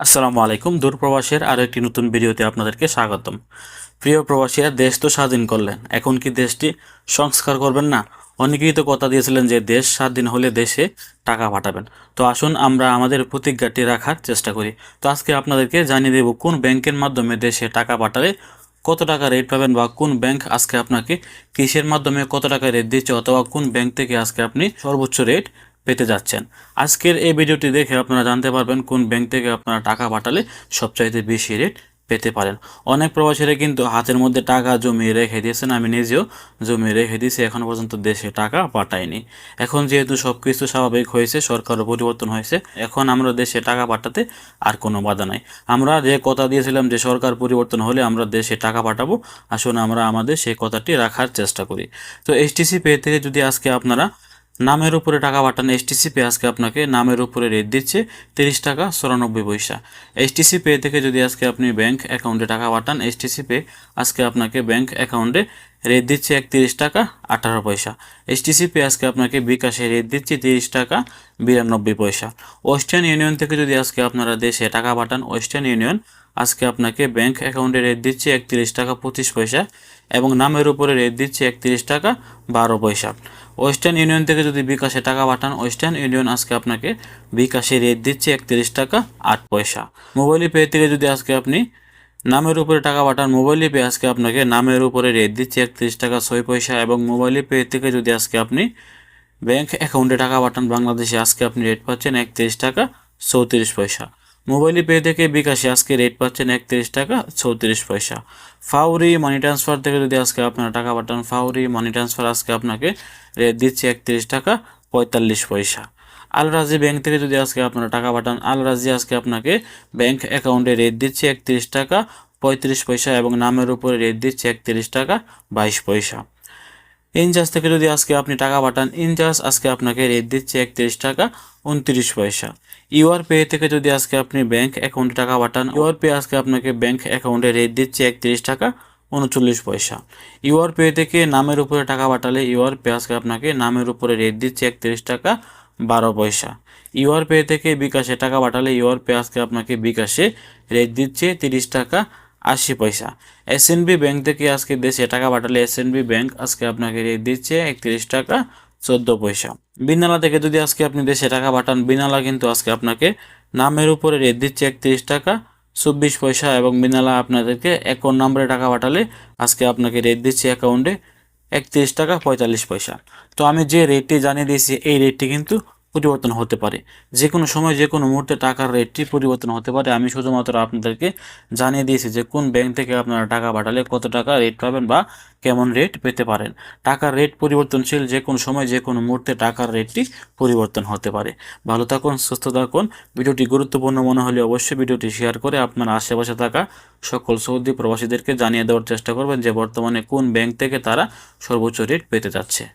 আসসালামু আলাইকুম। দূরপ্রবাসের আরও একটি নতুন ভিডিওতে আপনাদেরকে স্বাগতম। প্রিয় প্রবাসীরা, দেশ তো স্বাধীন করলেন, এখন কি দেশটি সংস্কার করবেন না? অনেকেই তো কথা দিয়েছিলেন যে দেশ স্বাধীন হলে দেশে টাকা পাঠাবেন। তো আসুন আমরা আমাদের প্রতিজ্ঞাটি রাখার চেষ্টা করি। তো আজকে আপনাদেরকে জানিয়ে দেব কোন ব্যাংকের মাধ্যমে দেশে টাকা পাঠালে কত টাকা রেট পাবেন, বা কোন ব্যাংক আজকে আপনাকে কিসের মাধ্যমে কত টাকা রেট দিচ্ছে, অথবা কোন ব্যাংক থেকে আজকে আপনি সর্বোচ্চ রেট পেতে যাচ্ছেন। আজকের এই ভিডিওটি দেখে আপনারা জানতে পারবেন কোন ব্যাংক থেকে আপনারা টাকা পাঠালে সবচাইতে বেশি রেট পেতে পারেন। অনেক প্রবাসীরা কিন্তু হাতের মধ্যে টাকা জমিয়ে রেখে দিয়েছেন, আমি নিজেও জমিয়ে রেখে দিয়েছি, এখন পর্যন্ত দেশে টাকা পাঠাইনি। এখন যেহেতু সব কিছু স্বাভাবিক হয়েছে, সরকারও পরিবর্তন হয়েছে, এখন আমরা দেশে টাকা পাঠাতে আর কোনো বাধা নাই। আমরা যে কথা দিয়েছিলাম যে সরকার পরিবর্তন হলে আমরা দেশে টাকা পাঠাবো, আসুন আমরা আমাদের সেই কথাটি রাখার চেষ্টা করি। তো এইচটিসি পে থেকে যদি আজকে আপনারা নামের উপরে টাকা পাঠান, এইচটিসি পে আজকে আপনাকে নামের উপরে রেট দিচ্ছে 30 টাকা 94 পয়সা। এইচটিসি পে থেকে যদি আজকে আপনি ব্যাংক অ্যাকাউন্টে টাকা পাঠান, এইচটিসি পে আজকে আপনাকে ব্যাংক অ্যাকাউন্টে রেট দিচ্ছে 31 টাকা 18 পয়সা। এইচটিসি পে আজকে আপনাকে বিকাশে রেট দিচ্ছে 30 টাকা 92 পয়সা। ওয়েস্টার্ন ইউনিয়ন থেকে যদি আজকে আপনারা দেশে টাকা পাঠান, ওয়েস্টার্ন ইউনিয়ন আজকে আপনাকে ব্যাংক অ্যাকাউন্টে রেট দিচ্ছে 31 টাকা 25 পয়সা, এবং নামের উপরে রেট দিচ্ছে 31 টাকা 12 পয়সা। ওয়েস্টার্ন ইউনিয়ন থেকে যদি বিকাশে টাকা পাঠান, ওয়েস্টার্ন ইউনিয়ন আজকে আপনাকে বিকাশে রেট দিচ্ছে 31 টাকা 8 পয়সা। মোবাইল পে থেকে যদি আজকে আপনি নামের উপরে টাকা পাঠান, মোবাইল পে আজকে আপনাকে নামের উপরে রেট দিচ্ছে 31 টাকা 6 পয়সা, এবং মোবাইল পে থেকে যদি আজকে আপনি ব্যাংক অ্যাকাউন্টে টাকা পাঠান বাংলাদেশে, আজকে আপনি রেট পাচ্ছেন 31 টাকা 34 পয়সা। মোবাইল পে থেকে বিকাশে আজকে রেট পাচ্ছেন 31 টাকা 34 পয়সা। ফাউরি মানি ট্রান্সফার থেকে যদি আজকে আপনারা টাকা পাঠান, ফাউরি মানি ট্রান্সফার আজকে আপনাকে রেট দিচ্ছে 31 টাকা 45 পয়সা। আল রাজি ব্যাংক থেকে যদি আজকে আপনারা টাকা পাঠান, আল রাজি আজকে আপনাকে ব্যাংক অ্যাকাউন্টে রেট দিচ্ছে 31 টাকা 35 পয়সা, এবং নামের উপরে রেট দিচ্ছে 31 টাকা 22 পয়সা। ইনজাস থেকে যদি আজকে আপনি টাকা পাঠান, ইনজাস আজকে আপনাকে রেট দিচ্ছে 31 টাকা 29 পয়সা। ইউআর পে থেকে যদি আজকে আপনি ব্যাংক অ্যাকাউন্টে টাকা পাঠান, ইউআর পে আজকে আপনাকে ব্যাংক অ্যাকাউন্টে রেট দিচ্ছে 31 টাকা 39 পয়সা। ইউআর পে থেকে নামের উপরে টাকা পাঠালে, ইউআর পে আজকে আপনাকে নামের উপরে রেট দিচ্ছে 31 টাকা 12 পয়সা। ইউআর পে থেকে বিকাশে টাকা পাঠালে, ইউআর পে আজকে আপনাকে বিকাশে রেট দিচ্ছে 30 টাকা 80 পয়সা। এসএনবি ব্যাংক থেকে আজকে দেশে টাকা পাঠালে, এসএনবি ব্যাংক আজকে আপনাকে রেট দিচ্ছে 31 টাকা 14 পয়সা। বিনালা থেকে যদি আজকে আপনি দেশে টাকা পাঠান, বিনালা কিন্তু আজকে আপনাকে নামের উপরে রেট দিচ্ছে 31 টাকা 24 পয়সা, এবং বিনালা আপনাদেরকে অ্যাকাউন্ট নম্বরে টাকা পাঠালে আজকে আপনাকে রেট দিচ্ছে অ্যাকাউন্টে 31 টাকা 45 পয়সা। তো আমি যে রেটটি জানিয়ে দিয়েছি, এই রেটটি কিন্তু পরিবর্তন হতে পারে, যে কোনো সময় যে কোনো মুহূর্তে টাকার রেটটি পরিবর্তন হতে পারে। আমি শুধুমাত্র আপনাদেরকে জানিয়ে দিয়েছি যে কোন ব্যাংক থেকে আপনারা টাকা পাঠালে কত টাকা রেট পাবেন বা কেমন রেট পেতে পারেন। টাকার রেট পরিবর্তনশীল, যে কোনো সময় যে কোনো মুহূর্তে টাকার রেটটি পরিবর্তন হতে পারে। ভালো থাকুন, সুস্থ থাকুন। ভিডিওটি গুরুত্বপূর্ণ মনে হলে অবশ্যই ভিডিওটি শেয়ার করে আপনার আশেপাশে থাকা সকল সৌদি প্রবাসীদেরকে জানিয়ে দেওয়ার চেষ্টা করবেন যে বর্তমানে কোন ব্যাংক থেকে তারা সর্বোচ্চ রেট পেতে যাচ্ছে।